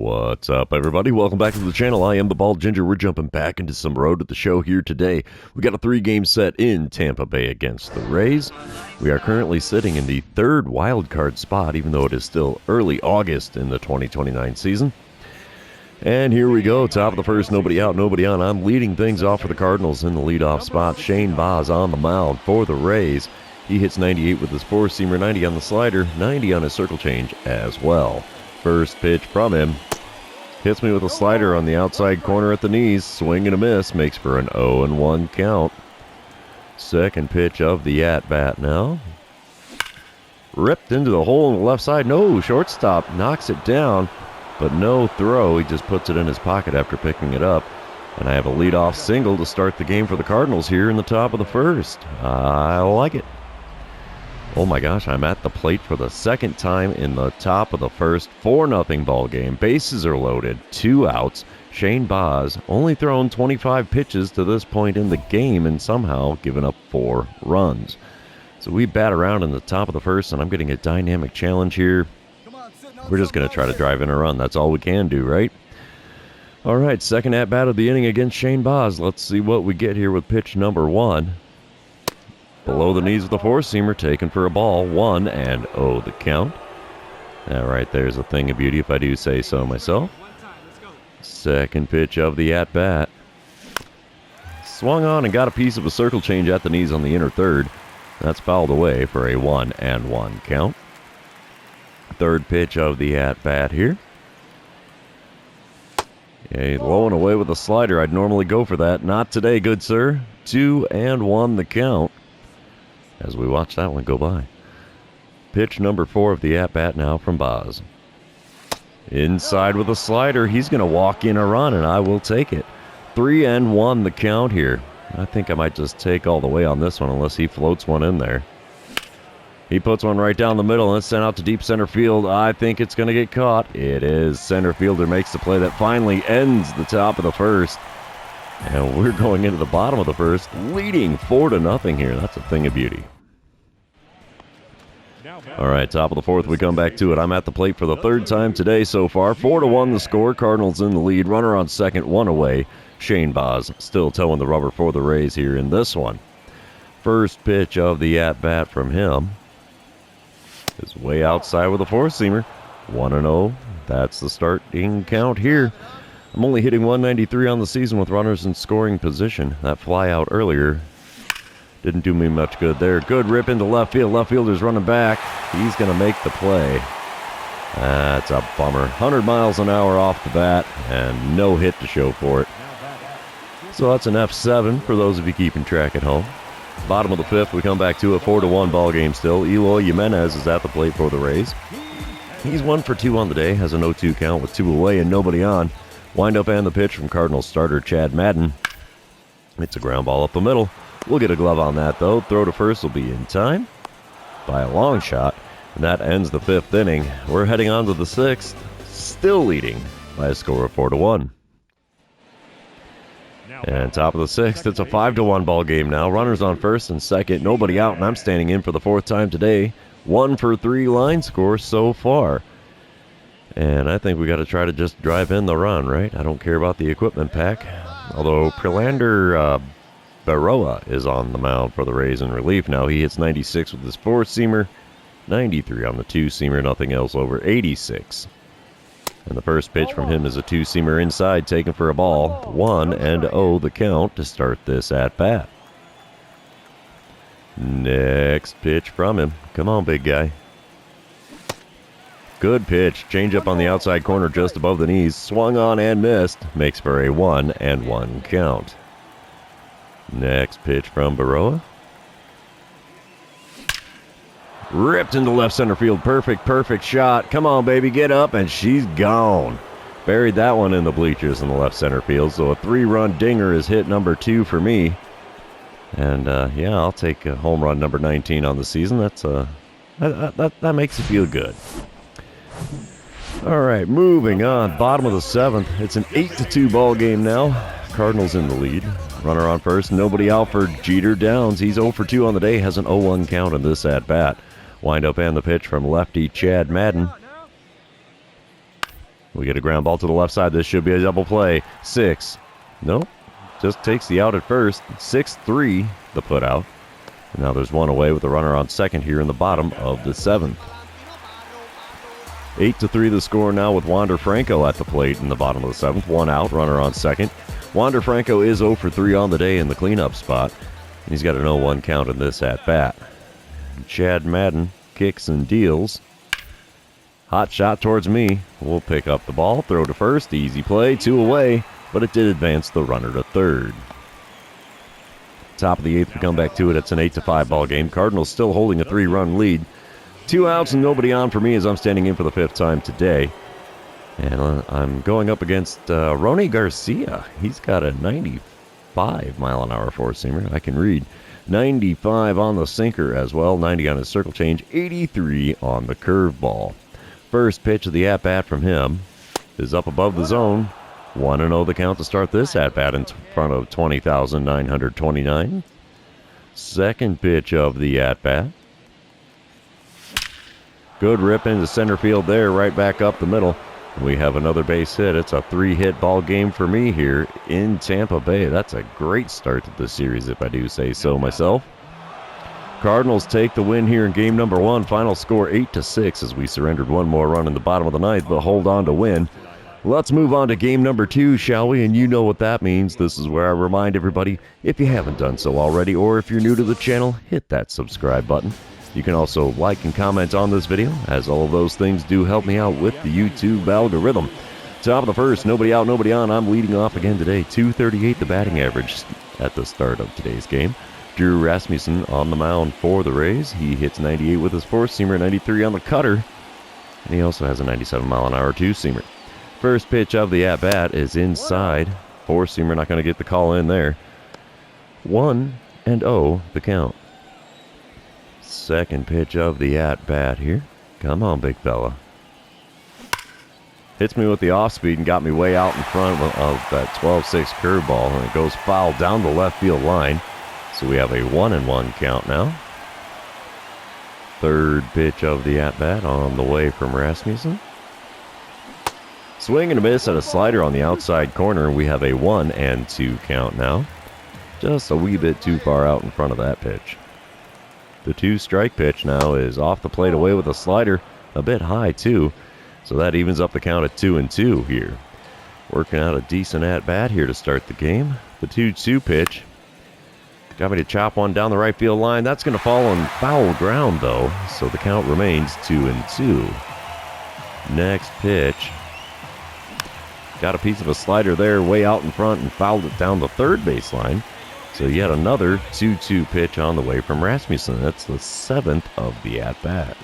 What's up, everybody? Welcome back to the channel. I am the Bald Ginger. We're jumping back into some road at the show here today. We got a 3-game set in Tampa Bay against the Rays. We are currently sitting in the 3rd wild card spot, even though it is still early August in the 2029 season. And here we go. Top of the first, nobody out, nobody on. I'm leading things off for the Cardinals in the leadoff spot. Shane Baz on the mound for the Rays. He hits 98 with his 4-seamer, 90 on the slider, 90 on his circle change as well. First pitch from him. Hits me with a slider on the outside corner at the knees. Swing and a miss. Makes for an 0-1 count. Second pitch of the at-bat now. Ripped into the hole on the left side. No, shortstop knocks it down, but no throw. He just puts it in his pocket after picking it up. And I have a leadoff single to start the game for the Cardinals here in the top of the first. I like it. Oh my gosh, I'm at the plate for the second time in the top of the first. 4-0 ball game. Bases are loaded. 2 outs. Shane Baz only thrown 25 pitches to this point in the game and somehow given up 4 runs. So we bat around in the top of the first, and I'm getting a dynamic challenge here. We're just going to try to drive in a run. That's all we can do, right? All right, second at-bat of the inning against Shane Baz. Let's see what we get here with pitch number 1. Below the knees with a 4-seamer, taken for a ball. 1-0 the count. All right, there's a thing of beauty if I do say so myself. Second pitch of the at-bat. Swung on and got a piece of a circle change at the knees on the inner third. That's fouled away for a 1-1 count. Third pitch of the at-bat here. Yeah, low and away with a slider. I'd normally go for that. Not today, good sir. 2-1 the count. As we watch that one go by. Pitch number 4 of the at-bat now from Baz. Inside with a slider. He's going to walk in a run, and I will take it. 3-1 the count here. I think I might just take all the way on this one unless he floats one in there. He puts one right down the middle, and it's sent out to deep center field. I think it's going to get caught. It is. Center fielder makes the play that finally ends the top of the first. And we're going into the bottom of the first, leading 4-0 here. That's a thing of beauty. All right, top of the fourth, we come back to it. I'm at the plate for the 3rd time today so far. 4-1 the score. Cardinals in the lead. Runner on second, 1 away. Shane Baz still towing the rubber for the Rays here in this one. First pitch of the at-bat from him is way outside with a 4-seamer. 1-0. That's the starting count here. I'm only hitting 193 on the season with runners in scoring position. That fly out earlier didn't do me much good there. Good rip into left field. Left fielder's running back. He's going to make the play. That's a bummer. 100 miles an hour off the bat and no hit to show for it. So that's an F7 for those of you keeping track at home. Bottom of the 5th, we come back to a 4-1 ball game still. Eloy Jimenez is at the plate for the Rays. He's 1 for 2 on the day. Has an 0-2 count with 2 away and nobody on. Wind up and the pitch from Cardinals starter Chad Madden. It's a ground ball up the middle. We'll get a glove on that, though. Throw to first will be in time by a long shot. And that ends the 5th inning. We're heading on to the 6th, still leading by a score of 4-1. And top of the 6th, it's a 5-1 ball game now. Runners on first and second, nobody out, and I'm standing in for the 4th time today. 1 for 3 line score so far. And I think we got to try to just drive in the run, right? I don't care about the equipment pack. Although Prelander Baroa is on the mound for the Rays in relief now. He hits 96 with his 4-seamer, 93 on the 2-seamer, nothing else over 86. And the first pitch from him is a 2-seamer inside, taken for a ball. 1-0 the count to start this at-bat. Next pitch from him. Come on, big guy. Good pitch. Change up on the outside corner just above the knees. Swung on and missed. Makes for a 1-1 count. Next pitch from Baroa. Ripped into left center field. Perfect shot. Come on, baby. Get up. And she's gone. Buried that one in the bleachers in the left center field. So a 3-run dinger is hit number 2 for me. And, yeah, I'll take a home run number 19 on the season. That's that makes you feel good. All right, moving on. Bottom of the 7th. It's an 8-2 ball game now. Cardinals in the lead. Runner on first. Nobody out for Jeter Downs. He's 0 for 2 on the day. Has an 0-1 count in this at-bat. Wind up and the pitch from lefty Chad Madden. We get a ground ball to the left side. This should be a double play. 6. Nope. Just takes the out at first. 6-3, the put out. And now there's one away with a runner on second here in the bottom of the 7th. 8-3 the score now with Wander Franco at the plate in the bottom of the 7th. One out, runner on second. Wander Franco is 0 for 3 on the day in the cleanup spot. And he's got an 0-1 count in this at-bat. Chad Madden kicks and deals. Hot shot towards me. We'll pick up the ball, throw to first. Easy play, 2 away, but it did advance the runner to third. Top of the 8th, we come back to it. It's an 8-5 ball game. Cardinals still holding a 3-run lead. 2 outs and nobody on for me as I'm standing in for the 5th time today. And I'm going up against Ronnie Garcia. He's got a 95-mile-an-hour four-seamer. I can read. 95 on the sinker as well. 90 on his circle change. 83 on the curveball. First pitch of the at-bat from him is up above the zone. 1-0 the count to start this at-bat in front of 20,929. Second pitch of the at-bat. Good rip into center field there, right back up the middle. We have another base hit. It's a 3-hit ball game for me here in Tampa Bay. That's a great start to the series, if I do say so myself. Cardinals take the win here in game number 1. Final score 8-6 as we surrendered one more run in the bottom of the 9th, but hold on to win. Let's move on to game number 2, shall we? And you know what that means. This is where I remind everybody, if you haven't done so already, or if you're new to the channel, hit that subscribe button. You can also like and comment on this video, as all of those things do help me out with the YouTube algorithm. Top of the first, nobody out, nobody on. I'm leading off again today. 238 the batting average at the start of today's game. Drew Rasmussen on the mound for the Rays. He hits 98 with his four-seamer, 93 on the cutter. And he also has a 97-mile-an-hour two-seamer. First pitch of the at-bat is inside. Four-seamer not going to get the call in there. 1-0 the count. Second pitch of the at-bat here. Come on, big fella. Hits me with the off-speed and got me way out in front of that 12-6 curveball, and it goes foul down the left field line. So we have a 1-1 count now. Third pitch of the at-bat on the way from Rasmussen. Swing and a miss at a slider on the outside corner. We have a 1-2 count now. Just a wee bit too far out in front of that pitch. The 2-strike pitch now is off the plate away with a slider, a bit high too. So that evens up the count at 2-2 here. Working out a decent at-bat here to start the game. The 2-2 pitch got me to chop one down the right field line. That's going to fall on foul ground though, so the count remains 2-2. Next pitch. Got a piece of a slider there way out in front and fouled it down the third baseline. So yet another 2-2 pitch on the way from Rasmussen. That's the 7th of the at-bat.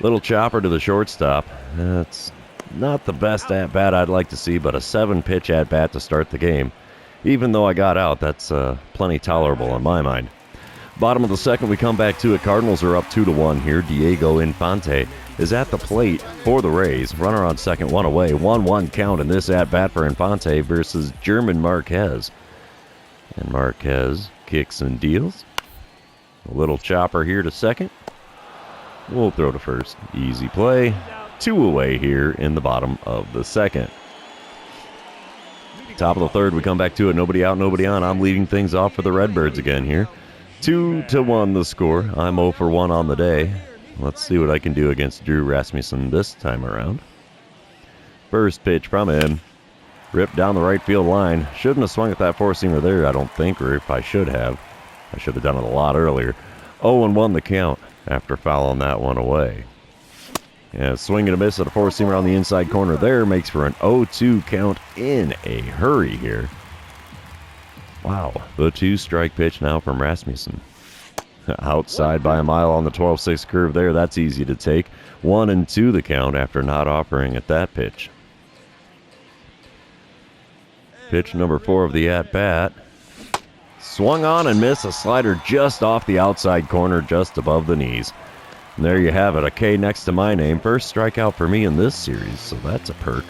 Little chopper to the shortstop. That's not the best at-bat I'd like to see, but a 7-pitch at-bat to start the game. Even though I got out, that's plenty tolerable in my mind. Bottom of the 2nd, we come back to it. Cardinals are up 2-1 here. Diego Infante is at the plate for the Rays. Runner on second, one away. 1-1 count in this at-bat for Infante versus German Marquez. And Marquez kicks and deals. A little chopper here to second. We'll throw to first. Easy play. 2 away here in the bottom of the 2nd. Top of the 3rd, we come back to it. Nobody out, nobody on. I'm leading things off for the Redbirds again here. 2-1 the score. I'm 0 for 1 on the day. Let's see what I can do against Drew Rasmussen this time around. First pitch from him. Ripped down the right field line. Shouldn't have swung at that four-seamer there, I don't think, or if I should have. I should have done it a lot earlier. 0-1 the count after fouling that one away. And swing and a miss at a four-seamer on the inside corner there makes for an 0-2 count in a hurry here. Wow, the 2-strike pitch now from Rasmussen. Outside by a mile on the 12-6 curve there. That's easy to take. 1-2 the count after not offering at that pitch. Pitch number 4 of the at-bat. Swung on and missed a slider just off the outside corner, just above the knees. And there you have it, a K next to my name. First strikeout for me in this series, so that's a perk.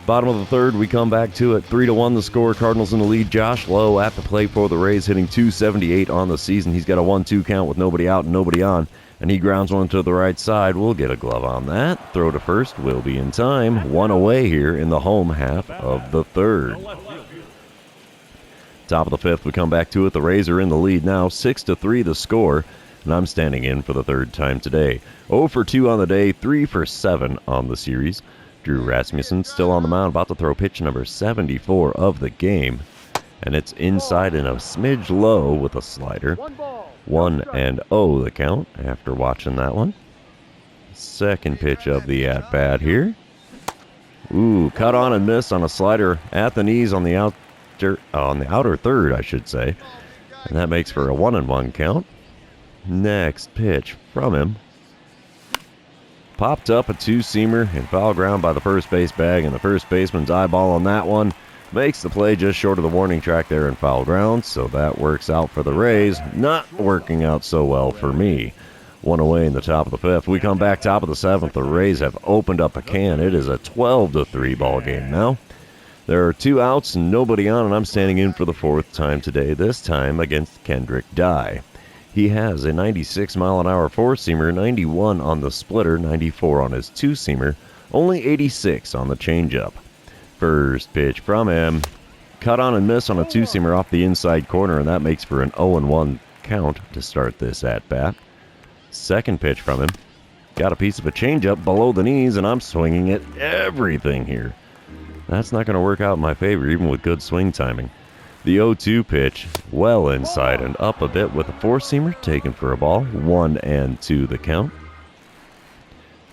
Bottom of the 3rd, we come back to it. 3-1 the score. Cardinals in the lead. Josh Lowe at the plate for the Rays, hitting .278 on the season. He's got a 1-2 count with nobody out and nobody on. And he grounds one to the right side. We'll get a glove on that. Throw to first will be in time. One away here in the home half of the third. Top of the fifth, we come back to it. The Rays are in the lead now, 6-3 the score. And I'm standing in for the third time today. 0 for 2 on the day, 3 for 7 on the series. Drew Rasmussen still on the mound, about to throw pitch number 74 of the game. And it's inside and a smidge low with a slider. 1-0 the count after watching that one. Second pitch of the at-bat here. Ooh, cut on and miss on a slider at the knees on the outer third, I should say. And that makes for a 1-1 count. Next pitch from him. Popped up a two-seamer and foul ground by the first base bag, and the first baseman's eyeball on that one makes the play just short of the warning track there in foul ground, so that works out for the Rays. Not working out so well for me. One away in the top of the fifth. We come back top of the seventh. The Rays have opened up a can. It is a 12-3 ball game now. There are 2 outs and nobody on, and I'm standing in for the fourth time today, this time against Kendrick Dye. He has a 96-mile-an-hour four-seamer, 91 on the splitter, 94 on his two-seamer, only 86 on the changeup. First pitch from him. Cut on and miss on a two-seamer off the inside corner, and that makes for an 0-1 count to start this at-bat. Second pitch from him. Got a piece of a changeup below the knees, and I'm swinging at everything here. That's not going to work out in my favor, even with good swing timing. The 0-2 pitch, well inside and up a bit with a four-seamer, taken for a ball. 1-2 the count.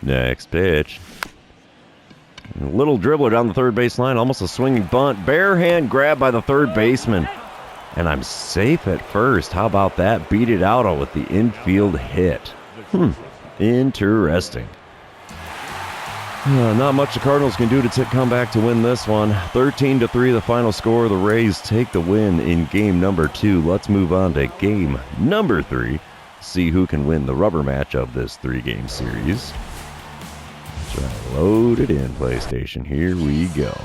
Next pitch. A little dribbler down the third base line, almost a swinging bunt. Bare hand grab by the third baseman. And I'm safe at first. How about that? Beat it out with the infield hit. Interesting. Not much the Cardinals can do to come back to win this one. 13-3 the final score. The Rays take the win in game number 2. Let's move on to game number 3. See who can win the rubber match of this 3-game series. Try to load it in, PlayStation. Here we go.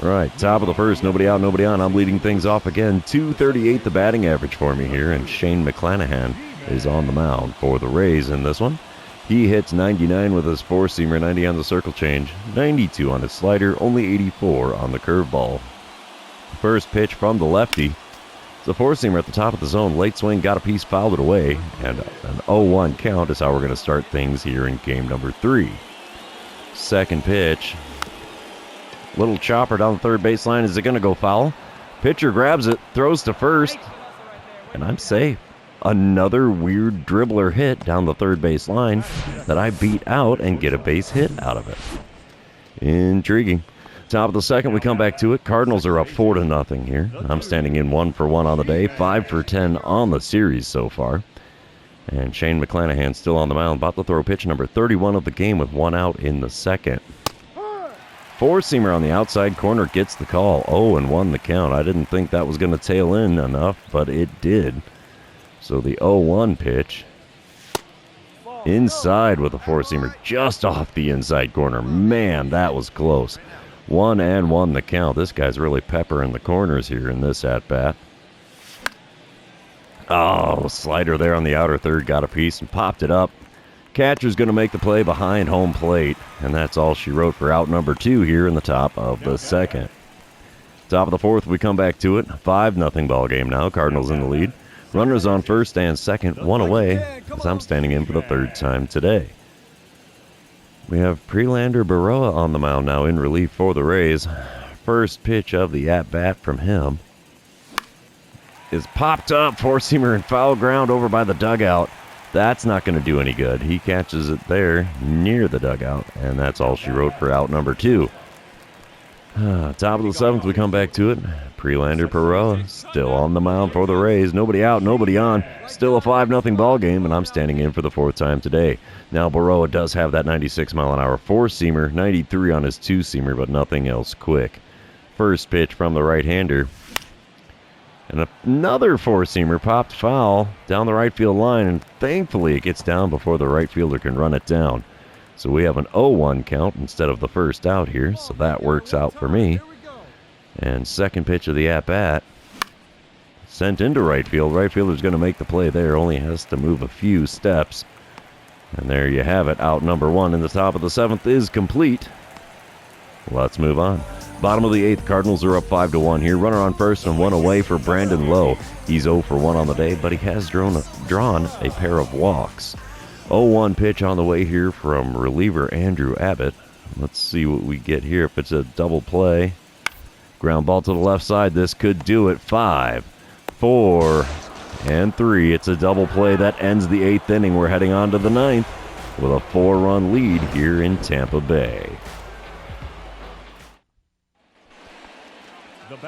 All right, top of the first. Nobody out, nobody on. I'm leading things off again. 238 the batting average for me here, and Shane McClanahan is on the mound for the Rays in this one. He hits 99 with his four-seamer, 90 on the circle change, 92 on his slider, only 84 on the curveball. First pitch from the lefty. It's a four-seamer at the top of the zone. Late swing, got a piece, fouled it away, and an 0-1 count is how we're going to start things here in game number 3. Second pitch. Little chopper down the third baseline. Is it going to go foul? Pitcher grabs it, throws to first, and I'm safe. Another weird dribbler hit down the third base line that I beat out and get a base hit out of it. Intriguing. Top of the second, we come back to it. Cardinals are up 4-0 here. I'm standing in 1 for 1 on the day, 5 for 10 on the series so far. And Shane McClanahan still on the mound, about to throw pitch number 31 of the game with 1 out in the second. Four-seamer on the outside corner gets the call. 0-1 the count. I didn't think that was going to tail in enough, but it did. So the 0-1 pitch. Inside with a four-seamer just off the inside corner. Man, that was close. 1-1 the count. This guy's really peppering the corners here in this at-bat. Oh, slider there on the outer third. Got a piece and popped it up. Catcher's going to make the play behind home plate. And that's all she wrote for out number 2 here in the top of the second. Top of the fourth, we come back to it. 5-0 ball game now. Cardinals in the lead. Runners on first and second, 1 away, as I'm standing in for the third time today. We have Prelander Baroa on the mound now in relief for the Rays. First pitch of the at-bat from him is popped up, four-seamer and foul ground over by the dugout. That's not going to do any good. He catches it there near the dugout, and that's all she wrote for out number 2. Top of the seventh, we come back to it. Prelander Baroa still on the mound for the Rays. Nobody out, nobody on. Still a 5-0 ball game, and I'm standing in for the fourth time today. Now, Baroa does have that 96-mile-an-hour four-seamer, 93 on his two-seamer, but nothing else quick. First pitch from the right-hander. And another four-seamer popped foul down the right field line, and thankfully it gets down before the right fielder can run it down. So we have an 0-1 count instead of the first out here, so that works out for me. And second pitch of the at-bat. sent into right field. Right fielder's going to make the play there. Only has to move a few steps. And there you have it. Out number 1 in the top of the 7th is complete. Let's move on. Bottom of the 8th, Cardinals are up 5-1 here. Runner on first and 1 away for Brandon Lowe. He's 0 for 1 on the day, but he has drawn a pair of walks. 0-1 pitch on the way here from reliever Andrew Abbott. Let's see what we get here. If it's a double play, ground ball to the left side. This could do it. 5, 4, and 3. It's a double play that ends the 8th inning. We're heading on to the 9th with a 4-run lead here in Tampa Bay.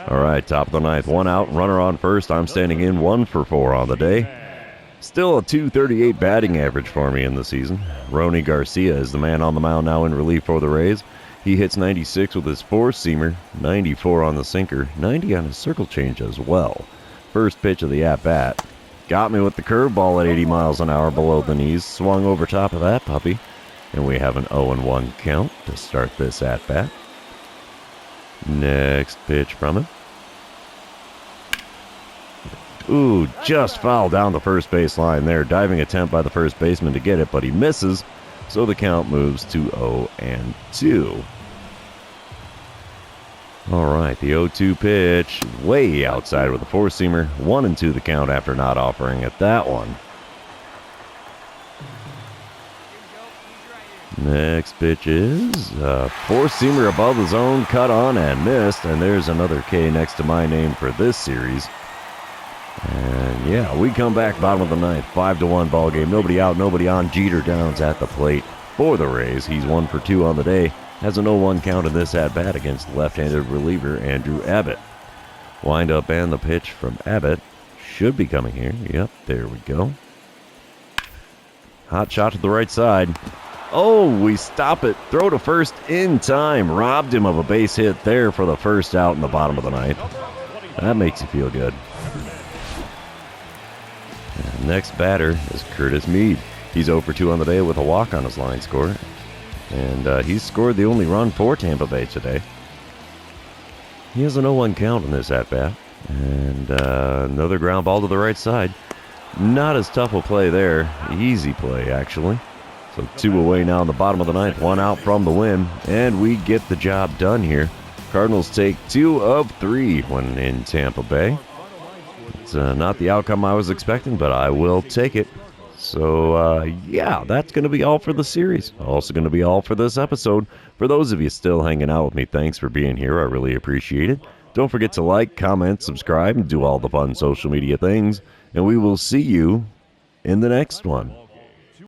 All right, top of the 9th, 1 out, runner on first. I'm standing in, 1 for 4 on the day. Still a .238 batting average for me in the season. Rony Garcia is the man on the mound now in relief for the Rays. He hits 96 with his four-seamer, 94 on the sinker, 90 on his circle change as well. First pitch of the at-bat. Got me with the curveball at 80 miles an hour below the knees. Swung over top of that puppy. And we have an 0-1 count to start this at-bat. Next pitch from him. Ooh, just fouled down the first base line there. Diving attempt by the first baseman to get it, but he misses. So the count moves to 0-2. All right, the 0-2 pitch, way outside with a four-seamer. 1-2 the count after not offering at that one. Next pitch is a four-seamer above the zone, cut on and missed. And there's another K next to my name for this series. And yeah, we come back bottom of the 9th, 5-1 ball game. Nobody out, nobody on. Jeter Downs at the plate for the Rays. He's 1 for 2 on the day. Has a 0-1 count in this at-bat against left-handed reliever Andrew Abbott. Wind up and the pitch from Abbott should be coming here. Yep, there we go. Hot shot to the right side. Oh, we stop it. Throw to first in time. Robbed him of a base hit there for the first out in the bottom of the 9th. That makes you feel good. And next batter is Curtis Mead. He's 0 for 2 on the day with a walk on his line score. And he's scored the only run for Tampa Bay today. He has a 0-1 count in this at-bat. And another ground ball to the right side. Not as tough a play there. Easy play, actually. So 2 away now in the bottom of the 9th. 1 out from the win. And we get the job done here. Cardinals take 2 of 3 when in Tampa Bay. It's not the outcome I was expecting, but I will take it. So, yeah, that's going to be all for the series. Also going to be all for this episode. For those of you still hanging out with me, thanks for being here. I really appreciate it. Don't forget to like, comment, subscribe, and do all the fun social media things. And we will see you in the next one.